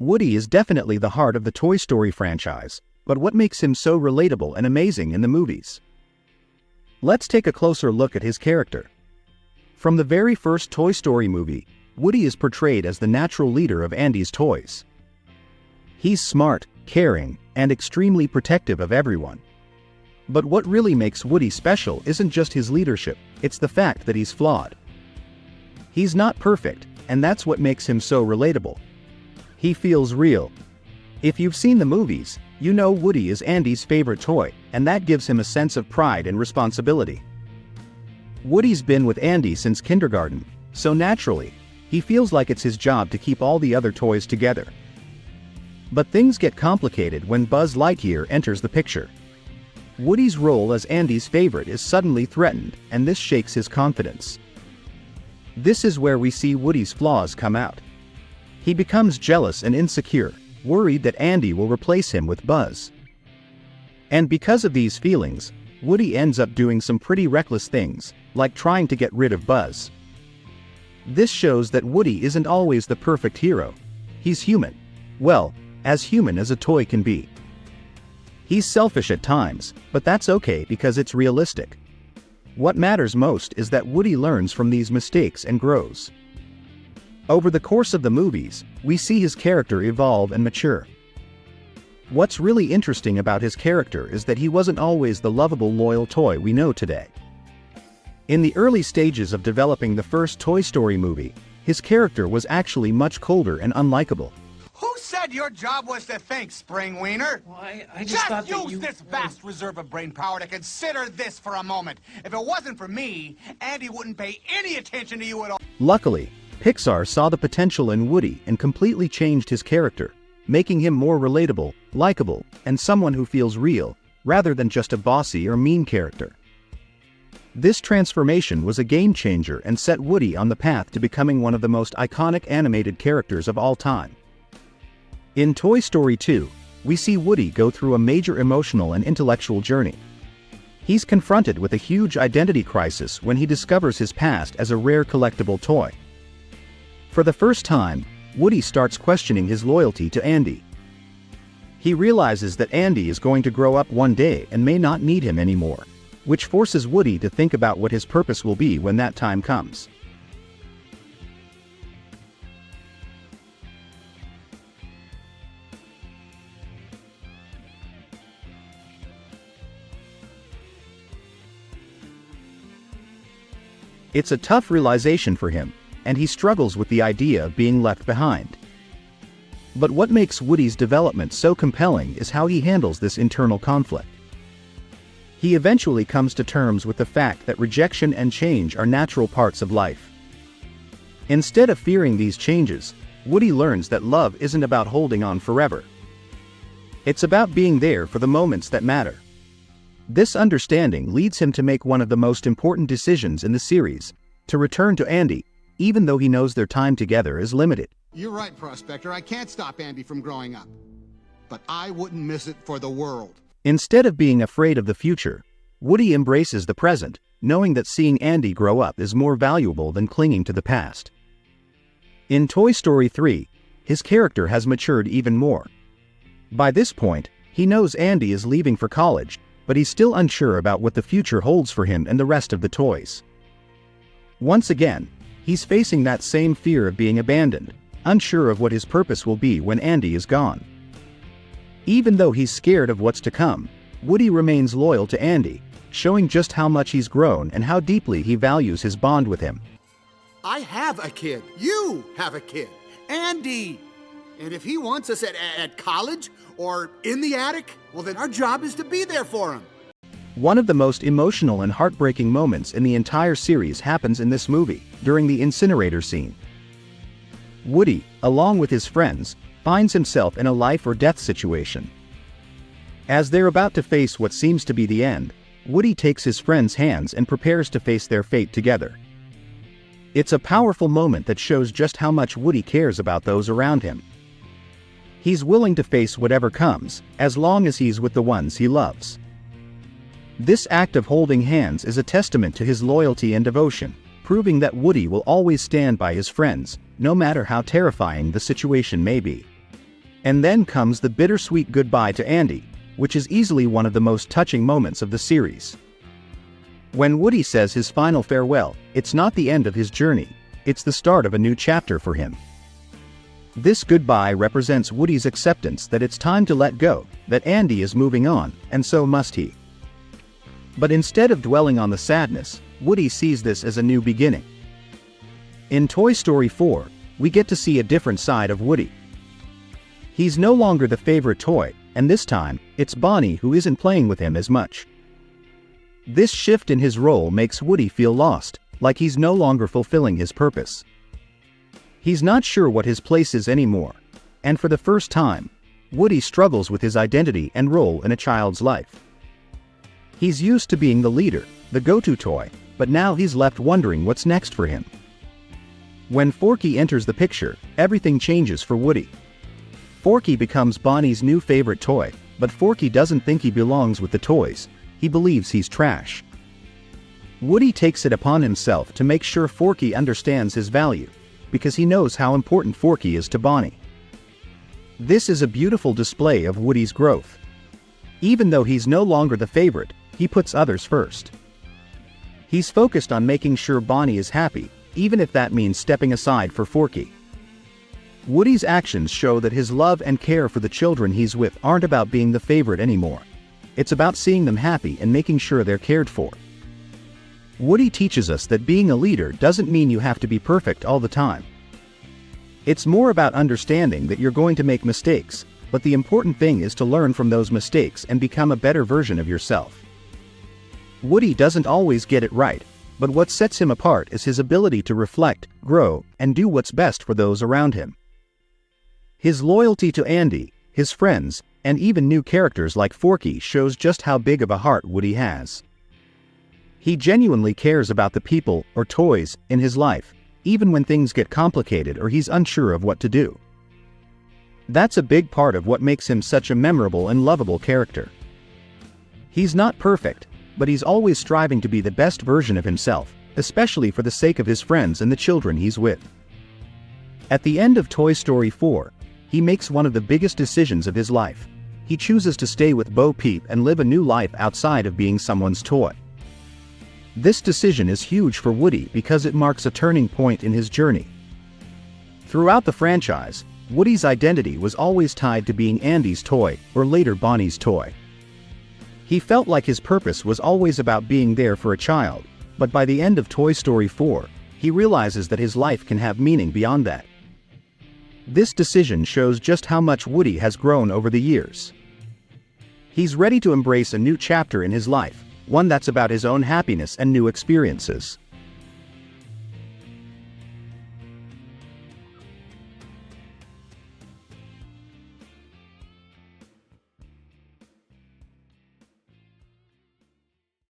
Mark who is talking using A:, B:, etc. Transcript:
A: Woody is definitely the heart of the Toy Story franchise, but what makes him so relatable and amazing in the movies? Let's take a closer look at his character. From the very first Toy Story movie, Woody is portrayed as the natural leader of Andy's toys. He's smart, caring, and extremely protective of everyone. But what really makes Woody special isn't just his leadership, it's the fact that he's flawed. He's not perfect, and that's what makes him so relatable. He feels real. If you've seen the movies, you know Woody is Andy's favorite toy, and that gives him a sense of pride and responsibility. Woody's been with Andy since kindergarten, so naturally, he feels like it's his job to keep all the other toys together. But things get complicated when Buzz Lightyear enters the picture. Woody's role as Andy's favorite is suddenly threatened, and this shakes his confidence. This is where we see Woody's flaws come out. He becomes jealous and insecure, worried that Andy will replace him with Buzz. And because of these feelings, Woody ends up doing some pretty reckless things, like trying to get rid of Buzz. This shows that Woody isn't always the perfect hero. He's human. Well, as human as a toy can be. He's selfish at times, but that's okay because it's realistic. What matters most is that Woody learns from these mistakes and grows. Over the course of the movies, we see his character evolve and mature. What's really interesting about his character is that he wasn't always the lovable, loyal toy we know today. In the early stages of developing the first Toy Story movie, his character was actually much colder and unlikable.
B: Who said your job was to think, Spring Wiener?
C: Well, I just thought that
B: use this vast reserve of brain power to consider this for a moment. If it wasn't for me, Andy wouldn't pay any attention to you at all.
A: Luckily, Pixar saw the potential in Woody and completely changed his character, making him more relatable, likable, and someone who feels real, rather than just a bossy or mean character. This transformation was a game changer and set Woody on the path to becoming one of the most iconic animated characters of all time. In Toy Story 2, we see Woody go through a major emotional and intellectual journey. He's confronted with a huge identity crisis when he discovers his past as a rare collectible toy. For the first time, Woody starts questioning his loyalty to Andy. He realizes that Andy is going to grow up one day and may not need him anymore, which forces Woody to think about what his purpose will be when that time comes. It's a tough realization for him, and he struggles with the idea of being left behind. But what makes Woody's development so compelling is how he handles this internal conflict. He eventually comes to terms with the fact that rejection and change are natural parts of life. Instead of fearing these changes, Woody learns that love isn't about holding on forever. It's about being there for the moments that matter. This understanding leads him to make one of the most important decisions in the series, to return to Andy, even though he knows their time together is limited.
D: You're right, Prospector. I can't stop Andy from growing up. But I wouldn't miss it for the world.
A: Instead of being afraid of the future, Woody embraces the present, knowing that seeing Andy grow up is more valuable than clinging to the past. In Toy Story 3, his character has matured even more. By this point, he knows Andy is leaving for college, but he's still unsure about what the future holds for him and the rest of the toys. Once again, he's facing that same fear of being abandoned, unsure of what his purpose will be when Andy is gone. Even though he's scared of what's to come, Woody remains loyal to Andy, showing just how much he's grown and how deeply he values his bond with him.
D: I have a kid. You have a kid. Andy. And if he wants us at college or in the attic, well, then our job is to be there for him.
A: One of the most emotional and heartbreaking moments in the entire series happens in this movie, during the incinerator scene. Woody, along with his friends, finds himself in a life or death situation. As they're about to face what seems to be the end, Woody takes his friends' hands and prepares to face their fate together. It's a powerful moment that shows just how much Woody cares about those around him. He's willing to face whatever comes, as long as he's with the ones he loves. This act of holding hands is a testament to his loyalty and devotion, proving that Woody will always stand by his friends, no matter how terrifying the situation may be. And then comes the bittersweet goodbye to Andy, which is easily one of the most touching moments of the series. When Woody says his final farewell, it's not the end of his journey, it's the start of a new chapter for him. This goodbye represents Woody's acceptance that it's time to let go, that Andy is moving on, and so must he. But instead of dwelling on the sadness, Woody sees this as a new beginning. In Toy Story 4, we get to see a different side of Woody. He's no longer the favorite toy, and this time, it's Bonnie who isn't playing with him as much. This shift in his role makes Woody feel lost, like he's no longer fulfilling his purpose. He's not sure what his place is anymore, and for the first time, Woody struggles with his identity and role in a child's life. He's used to being the leader, the go-to toy, but now he's left wondering what's next for him. When Forky enters the picture, everything changes for Woody. Forky becomes Bonnie's new favorite toy, but Forky doesn't think he belongs with the toys, he believes he's trash. Woody takes it upon himself to make sure Forky understands his value, because he knows how important Forky is to Bonnie. This is a beautiful display of Woody's growth. Even though he's no longer the favorite, he puts others first. He's focused on making sure Bonnie is happy, even if that means stepping aside for Forky. Woody's actions show that his love and care for the children he's with aren't about being the favorite anymore. It's about seeing them happy and making sure they're cared for. Woody teaches us that being a leader doesn't mean you have to be perfect all the time. It's more about understanding that you're going to make mistakes, but the important thing is to learn from those mistakes and become a better version of yourself. Woody doesn't always get it right, but what sets him apart is his ability to reflect, grow, and do what's best for those around him. His loyalty to Andy, his friends, and even new characters like Forky shows just how big of a heart Woody has. He genuinely cares about the people or toys in his life, even when things get complicated or he's unsure of what to do. That's a big part of what makes him such a memorable and lovable character. He's not perfect, but he's always striving to be the best version of himself, especially for the sake of his friends and the children he's with. At the end of Toy Story 4, he makes one of the biggest decisions of his life. He chooses to stay with Bo Peep and live a new life outside of being someone's toy. This decision is huge for Woody because it marks a turning point in his journey. Throughout the franchise, Woody's identity was always tied to being Andy's toy or later Bonnie's toy. He felt like his purpose was always about being there for a child, but by the end of Toy Story 4, he realizes that his life can have meaning beyond that. This decision shows just how much Woody has grown over the years. He's ready to embrace a new chapter in his life, one that's about his own happiness and new experiences.